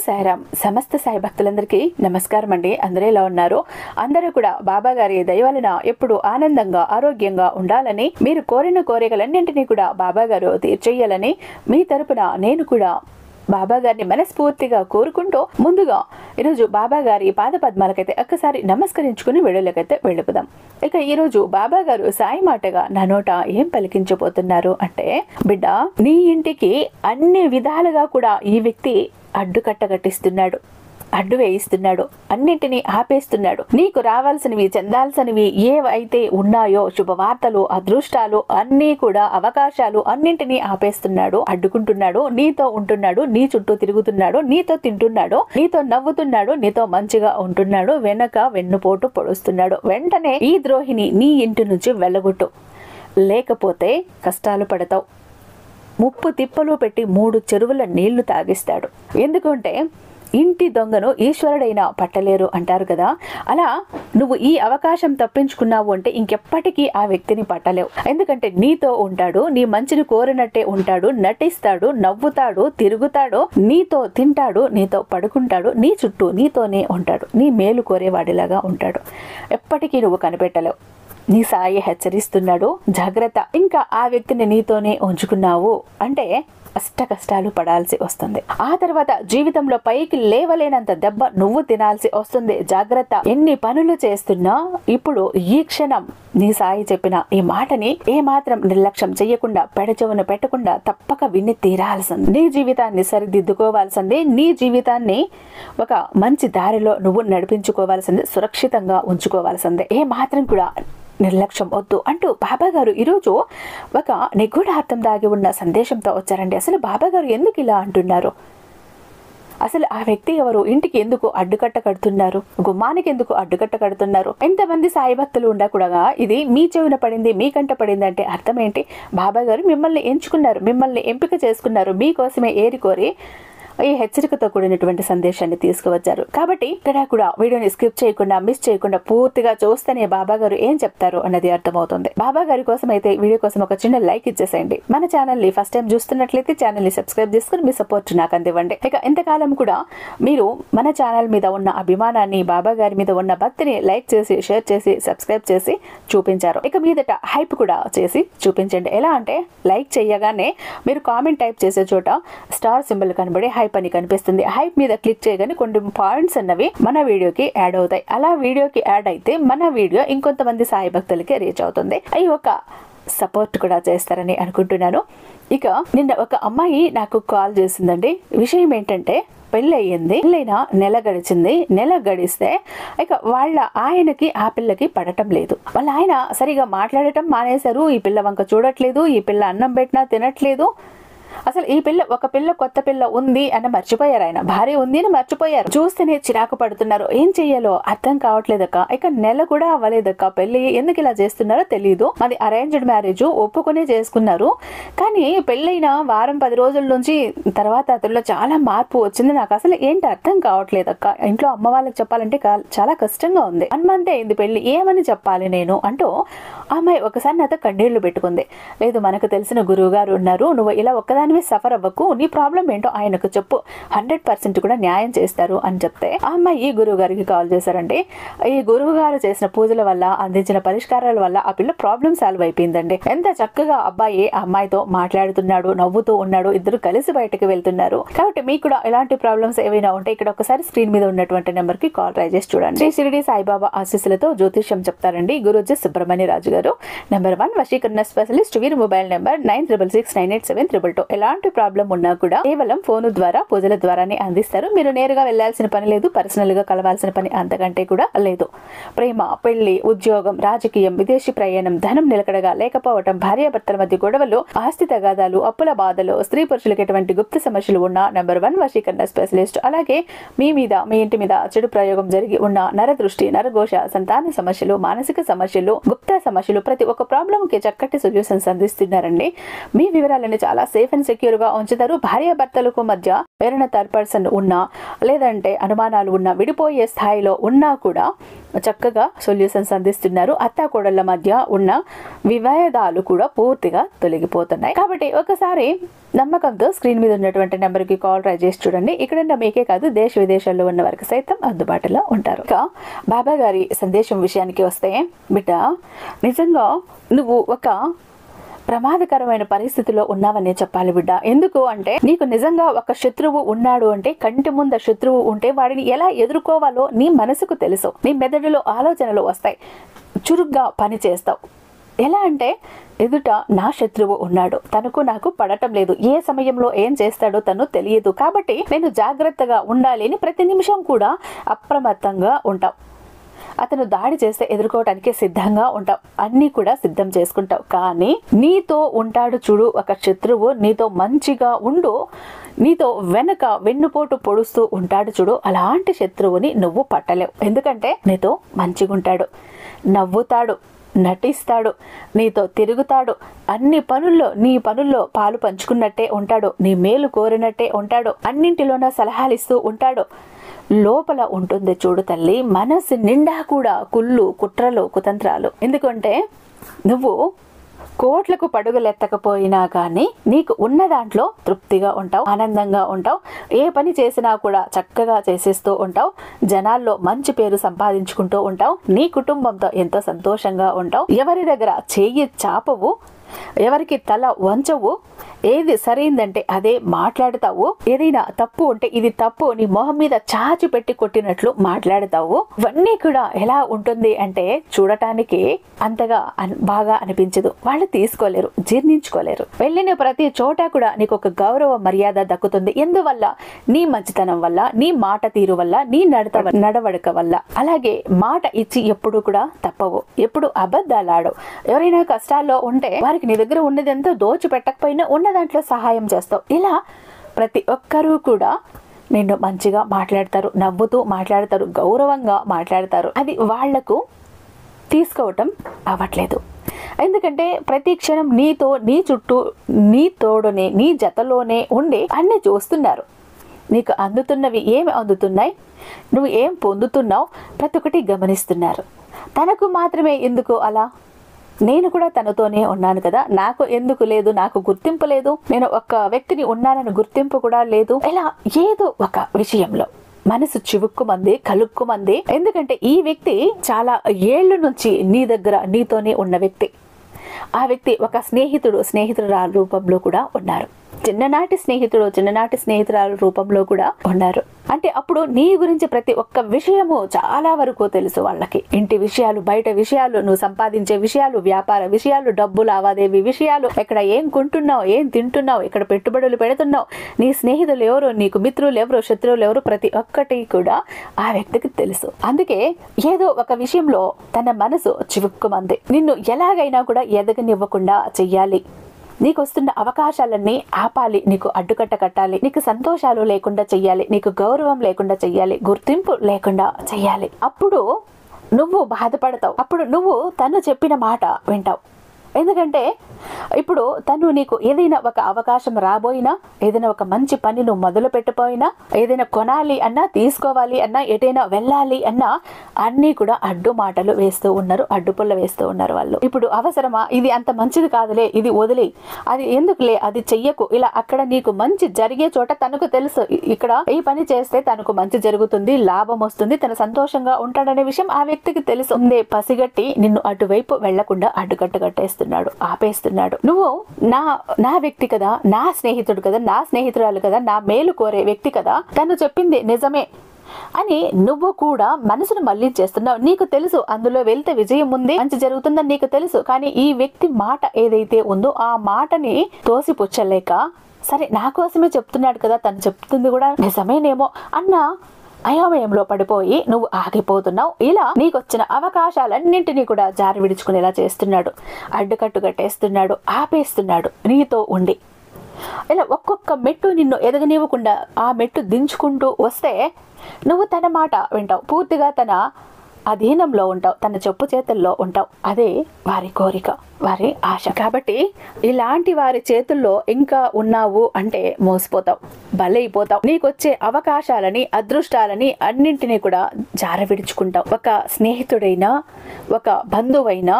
సాయిరామ్. సమస్త సాయి భక్తులందరికీ నమస్కారం అండి. అందరూ ఎలా ఉన్నారు? అందరూ కూడా బాబా గారి దయ వలన ఎప్పుడు ఆనందంగా ఆరోగ్యంగా ఉండాలని, మీరు కోరిన కోరికలన్నింటినీ కూడా బాబా గారు తీర్చేయాలని మీ తరపున నేను కూడా బాబా గారిని మనస్ఫూర్తిగా కోరుకుంటూ ముందుగా ఈరోజు బాబా గారి పాద పద్మాలకైతే ఒక్కసారి నమస్కరించుకుని వీడియోలకైతే వెళ్ళిపోదాం. ఇక ఈరోజు బాబా గారు సాయి మాటగా నా నోట ఏం పలికించబోతున్నారు అంటే, బిడ్డ, నీ ఇంటికి అన్ని విధాలుగా కూడా ఈ వ్యక్తి అడ్డుకట్ట కట్టిస్తున్నాడు, అడ్డు వేయిస్తున్నాడు, అన్నింటినీ ఆపేస్తున్నాడు. నీకు రావాల్సినవి, చెందాల్సినవి ఏవైతే ఉన్నాయో శుభవార్తలు, అదృష్టాలు అన్నీ కూడా, అవకాశాలు అన్నింటినీ ఆపేస్తున్నాడు, అడ్డుకుంటున్నాడు. నీతో ఉంటున్నాడు, నీ చుట్టూ తిరుగుతున్నాడు, నీతో తింటున్నాడు, నీతో నవ్వుతున్నాడు, నీతో మంచిగా ఉంటున్నాడు, వెనక వెన్నుపోటు పొడుస్తున్నాడు. వెంటనే ఈ ద్రోహిని నీ ఇంటి నుంచి వెళ్ళగొట్టు, లేకపోతే కష్టాలు పడతావు. ముప్పు తిప్పలు పెట్టి 3 చెరువుల నీళ్లు తాగిస్తాడు. ఎందుకంటే ఇంటి దొంగను ఈశ్వరుడైనా పట్టలేరు అంటారు కదా. అలా నువ్వు ఈ అవకాశం తప్పించుకున్నావు అంటే ఇంకెప్పటికీ ఆ వ్యక్తిని పట్టలేవు. ఎందుకంటే నీతో ఉంటాడు, నీ మంచిని కోరినట్టే ఉంటాడు, నటిస్తాడు, నవ్వుతాడు, తిరుగుతాడు, నీతో తింటాడు, నీతో పడుకుంటాడు, నీ చుట్టూ నీతోనే ఉంటాడు, నీ మేలు కోరేవాడిలాగా ఉంటాడు. ఎప్పటికీ నువ్వు కనిపెట్టలేవు. నీ సాయి హెచ్చరిస్తున్నాడు, జాగ్రత్త. ఇంకా ఆ వ్యక్తిని నీతోనే ఉంచుకున్నావు అంటే అష్ట కష్టాలు పడాల్సి వస్తుంది. ఆ తర్వాత జీవితంలో పైకి లేవలేనంత దెబ్బ నువ్వు తినాల్సి వస్తుంది. జాగ్రత్త. ఎన్ని పనులు చేస్తున్నా ఇప్పుడు ఈ క్షణం నీ సాయి చెప్పిన ఈ మాటని ఏమాత్రం నిర్లక్ష్యం చెయ్యకుండా, పెడచెవును పెట్టకుండా తప్పక విని తీరాల్సింది. నీ జీవితాన్ని సరిదిద్దుకోవాల్సిందే. నీ జీవితాన్ని ఒక మంచి దారిలో నువ్వు నడిపించుకోవాల్సిందే, సురక్షితంగా ఉంచుకోవాల్సిందే. ఏ మాత్రం కూడా నిర్లక్ష్యం వద్దు అంటూ బాబా గారు ఈరోజు ఒక నిగూఢార్థం దాగి ఉన్న సందేశంతో వచ్చారండి. అసలు బాబా గారు ఎందుకు ఇలా అంటున్నారు? అసలు ఆ వ్యక్తి ఎవరు? ఇంటికి ఎందుకు అడ్డుకట్ట కడుతున్నారు? గుమ్మానికి ఎందుకు అడ్డుకట్ట కడుతున్నారు? ఎంతమంది సాయి భక్తులు ఉండా కూడా ఇది మీ చెవిన పడింది, మీ కంట పడింది అంటే అర్థం ఏంటి? బాబా గారు మిమ్మల్ని ఎంచుకున్నారు, మిమ్మల్ని ఎంపిక చేసుకున్నారు, మీకోసమే ఏరి కోరి ఈ హెచ్చరికతో కూడినటువంటి సందేశాన్ని తీసుకువచ్చారు. కాబట్టి ఇక్కడ కూడా వీడియోని స్కిప్ చేయకుండా, మిస్ చేయకుండా పూర్తిగా చూస్తేనే బాబా గారు ఏం చెప్తారు అన్నది అర్థమవుతుంది. బాబా గారి కోసం అయితే వీడియో కోసం ఒక చిన్న లైక్ ఇచ్చేసేయండి. మన ఛానల్ ని ఫస్ట్ టైం చూస్తున్నట్లయితే ఛానల్ ని సబ్స్క్రైబ్ చేసుకుని మీ సపోర్ట్ నాకు అందివ్వండి. ఇక ఇంతకాలం కూడా మీరు మన ఛానల్ మీద ఉన్న అభిమానాన్ని, బాబా గారి మీద ఉన్న భక్తిని లైక్ చేసి, షేర్ చేసి, సబ్స్క్రైబ్ చేసి చూపించారు. ఇక మీదట హైప్ కూడా చేసి చూపించండి. ఎలా అంటే లైక్ చేయగానే మీరు కామెంట్ టైప్ చేసే చోట స్టార్ సింబల్ కనబడి హైప్ అని కనిపిస్తుంది. హైప్ మీద క్లిక్ చేయగానే కొన్ని పాయింట్స్ అన్నవి మన వీడియోకి యాడ్ అవుతాయి. అలా వీడియోకి యాడ్ అయితే మన వీడియో ఇంకొంతమంది సాయి భక్తులకి రీచ్ అవుతుంది. అవి ఒక సపోర్ట్ కూడా చేస్తారని అనుకుంటున్నాను. ఇక నిన్న ఒక అమ్మాయి నాకు కాల్ చేసిందండి. విషయం ఏంటంటే, పెళ్ళయింది, పెళ్ళైన నెల గడిచింది. నెల గడిస్తే ఇక వాళ్ళ ఆయనకి ఆ పిల్లకి పడటం లేదు. వాళ్ళ ఆయన సరిగా మాట్లాడటం మానేశారు. ఈ పిల్ల వంక చూడట్లేదు, ఈ పిల్ల అన్నం పెట్టినా తినట్లేదు. అసలు ఈ పిల్ల, ఒక పిల్ల, కొత్త పిల్ల ఉంది అని మర్చిపోయారు. ఆయన భార్య ఉంది అని మర్చిపోయారు. చూస్తేనే చిరాకు పడుతున్నారు. ఏం చెయ్యాలో అర్థం కావట్లేదక్క. ఇక నెల కూడా అవ్వలేదక్క పెళ్లి. ఎందుకు ఇలా చేస్తున్నారో తెలియదు. అది అరేంజ్డ్ మ్యారేజ్, ఒప్పుకునే చేసుకున్నారు. కానీ పెళ్ళైన వారం 10 రోజుల నుంచి తర్వాత అతనిలో చాలా మార్పు వచ్చింది. నాకు అసలు ఏంటి అర్థం కావట్లేదక్క. ఇంట్లో అమ్మ వాళ్ళకి చెప్పాలంటే చాలా కష్టంగా ఉంది. 1 month అయింది పెళ్లి, ఏమని చెప్పాలి నేను అంటూ అమ్మాయి ఒకసారి నాతో కన్నీళ్లు పెట్టుకుంది. లేదు, మనకు తెలిసిన గురువు గారు ఉన్నారు, నువ్వు ఇలా ఒక్కదానివే సఫర్ అవ్వకు, నీ ప్రాబ్లం ఏంటో ఆయనకు చెప్పు, 100% కూడా న్యాయం చేస్తారు అని చెప్తే ఆ అమ్మాయి ఈ గురువు గారికి కాల్ చేశారండి. ఈ గురువు గారు చేసిన పూజల వల్ల, అందించిన పరిష్కారాల వల్ల ఆ పిల్ల ప్రాబ్లం సాల్వ్ అయిపోయిందండి. ఎంత చక్కగా అబ్బాయి ఆ అమ్మాయితో మాట్లాడుతున్నాడు, నవ్వుతూ ఉన్నాడు, ఇద్దరు కలిసి బయటకు వెళ్తున్నారు. కాబట్టి మీకు కూడా ఎలాంటి ప్రాబ్లమ్స్ ఏవైనా ఉంటే ఇక్కడ ఒకసారి స్క్రీన్ మీద ఉన్నటువంటి నెంబర్ కి కాల్ ట్రై చేసి చూడండి. శ్రీ షిరిడి సాయిబాబా ఆశీస్సులతో జ్యోతిష్యం చెప్తారండి గురూజీ సుబ్రహ్మణ్య రాజు గారు. నెంబర్ 1 వశీకరణ స్పెషలిస్ట్. వీరి మొబైల్ నెంబర్ 96698722. ఎలాంటి ప్రాబ్లం ఉన్నా కూడా కేవలం ఫోన్ ద్వారా, పూజల ద్వారానే అందిస్తారు. మీరు నేరుగా వెళ్లాల్సిన పని లేదు, పర్సనల్ గా కలవాల్సిన పని అంతకంటే కూడా లేదు. ప్రేమ, పెళ్లి, ఉద్యోగం, రాజకీయం, విదేశీ ప్రయాణం, ధనం నిలకడగా లేకపోవటం, భార్యాభర్తల మధ్య గొడవలు, ఆస్తి తగాదాలు, అప్పుల బాధలు, స్త్రీ పురుషులకు ఎటువంటి గుప్త సమస్యలు ఉన్న నెంబర్ 1 వశీకరణ స్పెషలిస్ట్. అలాగే మీ మీద, మీ ఇంటి మీద చెడు ప్రయోగం జరిగి ఉన్న నరదృష్టి, నరఘోష, సంతాన సమస్యలు, మానసిక సమస్యలు, గుప్త సమస్యలు, ప్రతి ఒక్క ప్రాబ్లం కి చక్కటి సొల్యూషన్స్ అందిస్తున్నారండి. మీ వివరాలను చాలా సేఫ్ రిలేషన్ సెక్యూర్ గా ఉంచుతారు. భార్యాభర్తలకు మధ్య ఎవరైనా థర్డ్ పర్సన్ ఉన్నా లేదంటే అనుమానాలు ఉన్నా విడిపోయే స్థాయిలో ఉన్నా కూడా చక్కగా సొల్యూషన్స్ అందిస్తున్నారు. అత్తాకోడళ్ల మధ్య ఉన్న వివాదాలు కూడా పూర్తిగా తొలగిపోతున్నాయి. కాబట్టి ఒకసారి నమ్మకంతో స్క్రీన్ మీద ఉన్నటువంటి నెంబర్కి కాల్ ట్రై చేసి చూడండి. ఇక్కడ మీకే కాదు దేశ విదేశాల్లో ఉన్న వారికి సైతం అందుబాటులో ఉంటారు. ఇక బాబా గారి సందేశం విషయానికి వస్తే, బిడ్డ నిజంగా నువ్వు ఒక ప్రమాదకరమైన పరిస్థితిలో ఉన్నావనే చెప్పాలి బిడ్డ. ఎందుకు అంటే నీకు నిజంగా ఒక శత్రువు ఉన్నాడు అంటే, కంటి ముందు శత్రువు ఉంటే వాడిని ఎలా ఎదుర్కోవాలో నీ మనసుకు తెలుసు. నీ మెదడులో ఆలోచనలు వస్తాయి, చురుగ్గా పని చేస్తావు. ఎలా అంటే ఎదుట నా శత్రువు ఉన్నాడు, తనకు నాకు పడటం లేదు, ఏ సమయంలో ఏం చేస్తాడో తను తెలియదు, కాబట్టి నేను జాగ్రత్తగా ఉండాలి అని ప్రతి నిమిషం కూడా అప్రమత్తంగా ఉంటావు. అతను దాడి చేస్తే ఎదుర్కోవటానికి సిద్ధంగా ఉంటావు, అన్నీ కూడా సిద్ధం చేసుకుంటావు. కానీ నీతో ఉంటాడు చూడు ఒక శత్రువు, నీతో మంచిగా ఉండు, నీతో వెన్నుపోటు పొడుస్తూ ఉంటాడు చూడు, అలాంటి శత్రువుని నువ్వు పట్టలేవు. ఎందుకంటే నీతో మంచిగా ఉంటాడు, నవ్వుతాడు, నటిస్తాడు, నీతో తిరుగుతాడు, అన్ని పనుల్లో నీ పనుల్లో పాలు పంచుకున్నట్టే ఉంటాడు, నీ మేలు కోరినట్టే ఉంటాడు, అన్నింటిలోన సలహాలు ఇస్తూ ఉంటాడు. లోపల ఉంటుంది చూడు తల్లి, మనసు నిండా కూడా కుళ్ళు, కుట్రలు, కుతంత్రాలు. ఎందుకంటే నువ్వు కోట్లకు పడుగులెత్తకపోయినా కానీ నీకు ఉన్న దాంట్లో తృప్తిగా ఉంటావు, ఆనందంగా ఉంటావు. ఏ పని చేసినా కూడా చక్కగా చేసేస్తూ ఉంటావు, జనాల్లో మంచి పేరు సంపాదించుకుంటూ ఉంటావు, నీ కుటుంబంతో ఎంతో సంతోషంగా ఉంటావు. ఎవరి దగ్గర చెయ్యి చాపవు, ఎవరికి తల వంచవు, ఏది సరైందంటే అదే మాట్లాడతావు, ఏదైనా తప్పు ఉంటే ఇది తప్పు నీ మొహం మీద చాచి పెట్టి కొట్టినట్లు మాట్లాడతావు. ఇవన్నీ కూడా ఎలా ఉంటుంది అంటే చూడటానికి అంతగా బాగా అనిపించదు, వాళ్ళు తీసుకోలేరు, జీర్ణించుకోలేరు. వెళ్ళిన ప్రతి చోట కూడా నీకు ఒక గౌరవ మర్యాద దక్కుతుంది. ఎందువల్ల? నీ మంచితనం వల్ల, నీ మాట తీరు వల్ల, నీ నడవడక వల్ల. అలాగే మాట ఇచ్చి ఎప్పుడు కూడా తప్పవు, ఎప్పుడు అబద్ధాలాడు. ఎవరైనా కష్టాల్లో ఉంటే వారికి నీ దగ్గర ఉన్నది ఎంతో దోచి పెట్టకపోయినా ఉన్న దాంట్లో సహాయం చేస్తావు. ఇలా ప్రతి ఒక్కరూ కూడా నిన్ను మంచిగా మాట్లాడతారు, నవ్వుతూ మాట్లాడతారు, గౌరవంగా మాట్లాడతారు. అది వాళ్లకు తీసుకోవటం అవ్వట్లేదు. ఎందుకంటే ప్రతి క్షణం నీతో, నీ చుట్టూ, నీ తోడునే, నీ జతలోనే ఉండి అన్ని చూస్తున్నారు. నీకు అందుతున్నవి ఏమి అందుతున్నాయి, నువ్వు ఏం పొందుతున్నావు, ప్రతి ఒక్కటి గమనిస్తున్నారు. తనకు మాత్రమే ఎందుకు అలా? నేను కూడా తనతోనే ఉన్నాను కదా, నాకు ఎందుకు లేదు, నాకు గుర్తింపు లేదు, నేను ఒక వ్యక్తిని ఉన్నానని గుర్తింపు కూడా లేదు. ఇలా ఏదో ఒక విషయంలో మనసు చివుక్కుమంది, కలుక్కుమంది. ఎందుకంటే ఈ వ్యక్తి చాలా ఏళ్ల నుంచి నీ దగ్గర నీతోనే ఉన్న వ్యక్తి. ఆ వ్యక్తి ఒక స్నేహితురాలు రూపంలో కూడా ఉన్నారు, చిన్ననాటి స్నేహితురాలు రూపంలో కూడా ఉన్నారు. అంటే అప్పుడు నీ గురించి ప్రతి ఒక్క విషయము చాలా వరకు తెలుసు వాళ్ళకి. ఇంటి విషయాలు, బయట విషయాలు, నువ్వు సంపాదించే విషయాలు, వ్యాపార విషయాలు, డబ్బు లావాదేవీ విషయాలు, ఎక్కడ ఏం కొంటున్నావు, ఏం తింటున్నావు, ఎక్కడ పెట్టుబడులు పెడుతున్నావు, నీ స్నేహితులు ఎవరు, నీకు మిత్రులు ఎవరు, శత్రువులు ఎవరు, ప్రతి ఒక్కటి కూడా ఆ వ్యక్తికి తెలుసు. అందుకే ఏదో ఒక విషయంలో తన మనసు చివుక్కుమంది. నిన్ను ఎలాగైనా కూడా ఎదగనివ్వకుండా చెయ్యాలి, నీకు వస్తున్న అవకాశాలన్నీ ఆపాలి, నీకు అడ్డుకట్ట కట్టాలి, నీకు సంతోషాలు లేకుండా చెయ్యాలి, నీకు గౌరవం లేకుండా చెయ్యాలి, గుర్తింపు లేకుండా చెయ్యాలి. అప్పుడు నువ్వు బాధపడతావు, అప్పుడు నువ్వు తను చెప్పిన మాట వింటావు. ఎందుకంటే ఇప్పుడు తను నీకు ఏదైనా ఒక అవకాశం రాబోయినా, ఏదైనా ఒక మంచి పని నువ్వు మొదలు పెట్టబోయినా, ఏదైనా కొనాలి అన్నా, తీసుకోవాలి అన్నా, ఎటైనా వెళ్ళాలి అన్నా అన్నీ కూడా అడ్డు మాటలు వేస్తూ ఉన్నారు, అడ్డుపుల్ల వేస్తూ ఉన్నారు వాళ్ళు. ఇప్పుడు అవసరమా, ఇది అంత మంచిది కాదులే, ఇది వదిలే, అది ఎందుకులే, అది చెయ్యకు, ఇలా. అక్కడ నీకు మంచి జరిగే చోట తనకు తెలుసు, ఇక్కడ ఈ పని చేస్తే తనకు మంచి జరుగుతుంది, లాభం వస్తుంది, తన సంతోషంగా ఉంటాడనే విషయం ఆ వ్యక్తికి తెలుసు. ఉందే పసిగట్టి నిన్ను అటువైపు వెళ్లకుండా అడ్డుకట్ట కట్టేస్తున్నాడు, ఆపేస్తున్నాడు. నువ్వు నా వ్యక్తి కదా, నా స్నేహితుడు కదా, నా స్నేహితురాలు కదా, నా మేలు కోరే వ్యక్తి కదా, తను చెప్పింది నిజమే అని నువ్వు కూడా మనసును మళ్లించేస్తున్నావు. నీకు తెలుసు అందులో వెళ్తే విజయం ఉంది, మంచి జరుగుతుందని నీకు తెలుసు. కానీ ఈ వ్యక్తి మాట ఏదైతే ఉందో ఆ మాటని తోసిపుచ్చలేక, సరే నా కోసమే చెప్తున్నాడు కదా, తను చెప్తుంది కూడా నిజమేనేమో అన్న అయోమయంలో పడిపోయి నువ్వు ఆగిపోతున్నావు. ఇలా నీకొచ్చిన అవకాశాలన్నింటినీ కూడా జారి విడుచుకునేలా చేస్తున్నాడు, అడ్డుకట్టు కట్టేస్తున్నాడు, ఆపేస్తున్నాడు నీతో ఉండి. ఇలా ఒక్కొక్క మెట్టు నిన్ను ఎదగనివ్వకుండా ఆ మెట్టు దించుకుంటూ వస్తే నువ్వు తన మాట వింటావు, పూర్తిగా తన అధీనంలో ఉంటావు, తన చెప్పు చేతుల్లో ఉంటావు. అదే వారి కోరిక, వారి ఆశ. కాబట్టి ఇలాంటి వారి చేతుల్లో ఇంకా ఉన్నావు అంటే మోసపోతావు, బలైపోతావు. నీకొచ్చే అవకాశాలని, అదృష్టాలని అన్నింటినీ కూడా జారవిడుచుకుంటావు. ఒక స్నేహితుడైనా, ఒక బంధువైనా,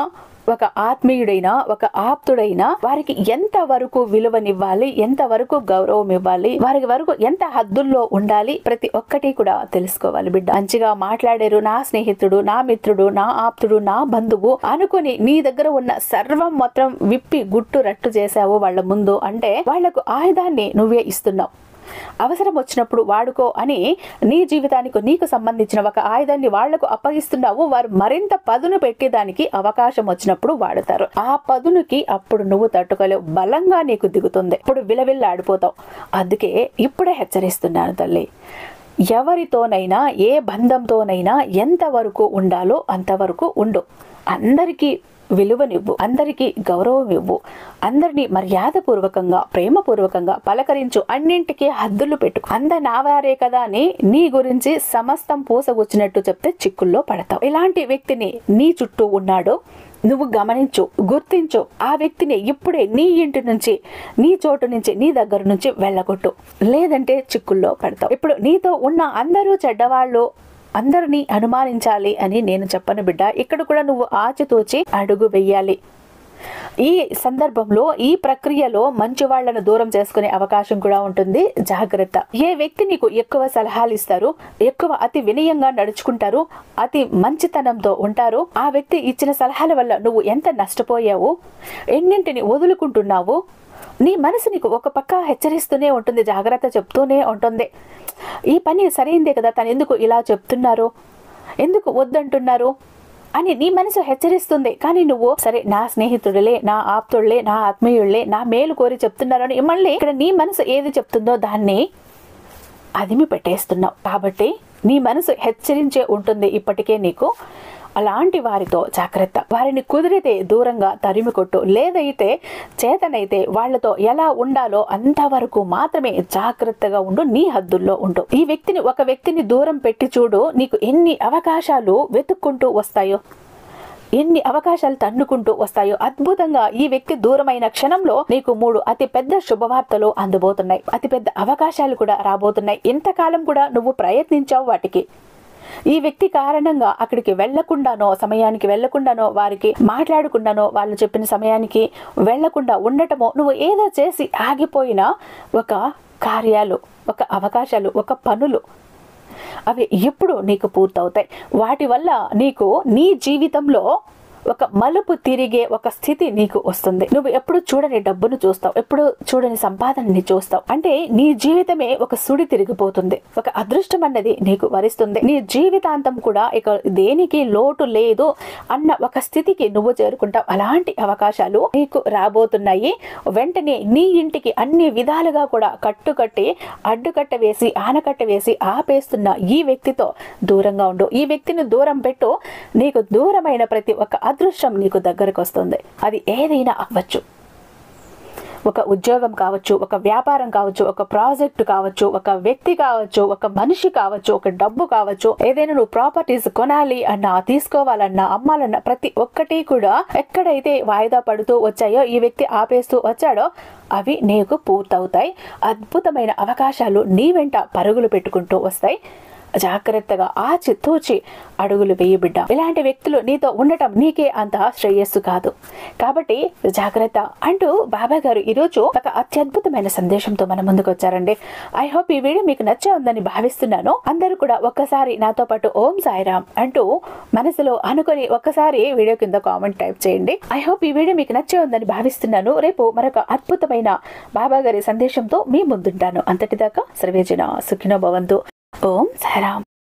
ఒక ఆత్మీయుడైనా, ఒక ఆప్తుడైనా వారికి ఎంత వరకు విలువనివ్వాలి, ఎంత వరకు గౌరవం ఇవ్వాలి, వారికి వరకు ఎంత హద్దుల్లో ఉండాలి, ప్రతి ఒక్కటి కూడా తెలుసుకోవాలి బిడ్డ. మంచిగా మాట్లాడారు నా స్నేహితుడు, నా మిత్రుడు, నా ఆప్తుడు, నా బంధువు అనుకుని నీ దగ్గర ఉన్న సర్వం మొత్తం విప్పి గుట్టు రట్టు చేశావు వాళ్ళ ముందు అంటే వాళ్లకు ఆయుధాన్ని నువ్వే ఇస్తున్నావు. అవసరం వచ్చినప్పుడు వాడుకో అని నీ జీవితానికి నీకు సంబంధించిన ఒక ఆయుధాన్ని వాళ్లకు అప్పగిస్తున్నావు. వారు మరింత పదును పెట్టేదానికి అవకాశం వచ్చినప్పుడు వాడతారు. ఆ పదునుకి అప్పుడు నువ్వు తట్టుకోలేవు, బలంగా నీకు దిగుతుంది, ఇప్పుడు విలవిల్లాడిపోతావు. అందుకే ఇప్పుడే హెచ్చరిస్తున్నాను తల్లి, ఎవరితోనైనా ఏ బంధంతోనైనా ఎంతవరకు ఉండాలో అంతవరకు ఉండు. అందరికీ విలువనివ్వు, అందరికీ గౌరవం ఇవ్వు, అందరినీ మర్యాదపూర్వకంగా ప్రేమపూర్వకంగా పలకరించు, అన్నింటికీ హద్దులు పెట్టు. అంద నావారే కదా అని నీ గురించి సమస్తం పూసగుచ్చినట్టు చెప్తే చిక్కుల్లో పడతావు. ఇలాంటి వ్యక్తిని నీ చుట్టూ ఉన్నాడో నువ్వు గమనించు, గుర్తించు. ఆ వ్యక్తిని ఇప్పుడే నీ ఇంటి నుంచి, నీ చోటు నుంచి, నీ దగ్గర నుంచి వెళ్ళగొట్టు, లేదంటే చిక్కుల్లో పడతావు. ఇప్పుడు నీతో ఉన్న అందరూ చెడ్డవాళ్ళు, అందరినీ అనుమానించాలి అని నేను చెప్పను బిడ్డ. ఇక్కడ కూడా నువ్వు ఆచితూచి అడుగు వెయ్యాలి. ఈ సందర్భంలో, ఈ ప్రక్రియలో మంచి వాళ్లను దూరం చేసుకునే అవకాశం కూడా ఉంటుంది. జాగ్రత్త. ఏ వ్యక్తి నీకు ఎక్కువ సలహాలు ఇస్తారు, ఎక్కువ అతి వినయంగా నడుచుకుంటారు, అతి మంచితనంతో ఉంటారు, ఆ వ్యక్తి ఇచ్చిన సలహాల వల్ల నువ్వు ఎంత నష్టపోయావు, ఎన్నింటిని వదులుకుంటున్నావు, నీ మనసు నీకు ఒక పక్క హెచ్చరిస్తూనే ఉంటుంది, జాగ్రత్త చెప్తూనే ఉంటుంది. ఈ పని సరైందే కదా, తను ఎందుకు ఇలా చెప్తున్నారు, ఎందుకు వద్దంటున్నారు అని నీ మనసు హెచ్చరిస్తుంది. కానీ నువ్వు సరే నా స్నేహితుడులే, నా ఆప్తుళ్లే, నా ఆత్మీయుళ్లే, నా మేలు కోరి చెప్తున్నారు అని మళ్ళీ ఇక్కడ నీ మనసు ఏది చెప్తుందో దాన్ని అదిమి పెట్టేస్తున్నావు. కాబట్టి నీ మనసు హెచ్చరించే ఉంటుంది ఇప్పటికే నీకు. అలాంటి వారితో జాగ్రత్త. వారిని కుదిరితే దూరంగా తరిమి కొట్టు, లేదైతే చేతనైతే వాళ్లతో ఎలా ఉండాలో అంతవరకు మాత్రమే జాగ్రత్తగా ఉండు, నీ హద్దుల్లో ఉండు. ఈ వ్యక్తిని, ఒక వ్యక్తిని దూరం పెట్టి చూడు, నీకు ఎన్ని అవకాశాలు వెతుక్కుంటూ వస్తాయో, ఎన్ని అవకాశాలు తన్నుకుంటూ వస్తాయో. అద్భుతంగా ఈ వ్యక్తి దూరమైన క్షణంలో నీకు 3 అతి పెద్ద శుభవార్తలు అందబోతున్నాయి, అతి పెద్ద అవకాశాలు కూడా రాబోతున్నాయి. ఇంతకాలం కూడా నువ్వు ప్రయత్నించావు వాటికి. ఈ వ్యక్తి కారణంగా అక్కడికి వెళ్లకుండానో, సమయానికి వెళ్లకుండానో, వారికి మాట్లాడకుండానో, వాళ్ళు చెప్పిన సమయానికి వెళ్లకుండా ఉండటమో, నువ్వు ఏదో చేసి ఆగిపోయిన ఒక కార్యాలు, ఒక అవకాశాలు, ఒక పనులు, అవి ఎప్పుడు నీకు పూర్తవుతాయి. వాటి వల్ల నీకు నీ జీవితంలో ఒక మలుపు తిరిగే ఒక స్థితి నీకు వస్తుంది. నువ్వు ఎప్పుడు చూడని డబ్బును చూస్తావు, ఎప్పుడు చూడని సంపాదనని చూస్తావు. అంటే నీ జీవితమే ఒక సుడి తిరిగిపోతుంది, ఒక అదృష్టం అన్నది నీకు వరిస్తుంది. నీ జీవితాంతం కూడా ఇక దేనికి లోటు లేదు అన్న ఒక స్థితికి నువ్వు చేరుకుంటావు. అలాంటి అవకాశాలు నీకు రాబోతున్నాయి. వెంటనే నీ ఇంటికి అన్ని విధాలుగా కూడా కట్టుకట్టి, అడ్డుకట్ట వేసి, ఆనకట్ట వేసి ఆపేస్తున్న ఈ వ్యక్తితో దూరంగా ఉండు. ఈ వ్యక్తిని దూరం పెట్టు. నీకు దూరమైన ప్రతి ఒక్క అదృష్టం నీకు దగ్గరకు వస్తుంది. అది ఏదైనా అవ్వచ్చు. ఒక ఉద్యోగం కావచ్చు, ఒక వ్యాపారం కావచ్చు, ఒక ప్రాజెక్టు కావచ్చు, ఒక వ్యక్తి కావచ్చు, ఒక మనిషి కావచ్చు, ఒక డబ్బు కావచ్చు, ఏదైనా నువ్వు ప్రాపర్టీస్ కొనాలి అన్నా, తీసుకోవాలన్నా, అమ్మాలన్నా, ప్రతి ఒక్కటి కూడా ఎక్కడైతే వాయిదా పడుతూ వచ్చాయో, ఈ వ్యక్తి ఆపేస్తూ వచ్చాడో అవి నీకు పూర్తవుతాయి. అద్భుతమైన అవకాశాలు నీ వెంట పరుగులు పెట్టుకుంటూ వస్తాయి. జాగ్రత్తగా ఆచితూచి అడుగులు వేయి బిడ్డ. ఇలాంటి వ్యక్తులు నీతో ఉండటం నీకే అంత శ్రేయస్సు కాదు. కాబట్టి జాగ్రత్త అంటూ బాబా గారు ఈరోజు ఒక అత్యద్భుతమైన సందేశంతో మన ముందుకు వచ్చారండి. ఐ హోప్ ఈ వీడియో మీకు నచ్చే ఉందని భావిస్తున్నాను. అందరూ కూడా ఒక్కసారి నాతో పాటు ఓం సాయిరామ్ అంటూ మనసులో అనుకొని ఒక్కసారి వీడియో కింద కామెంట్ టైప్ చేయండి. ఐ హోప్ ఈ వీడియో మీకు నచ్చే ఉందని భావిస్తున్నాను. రేపు మరొక అద్భుతమైన బాబా గారి సందేశంతో మీ ముందుంటాను. అంతటిదాకా సర్వేజన సుఖినో భవంతు. ఓం సాయిరామ్.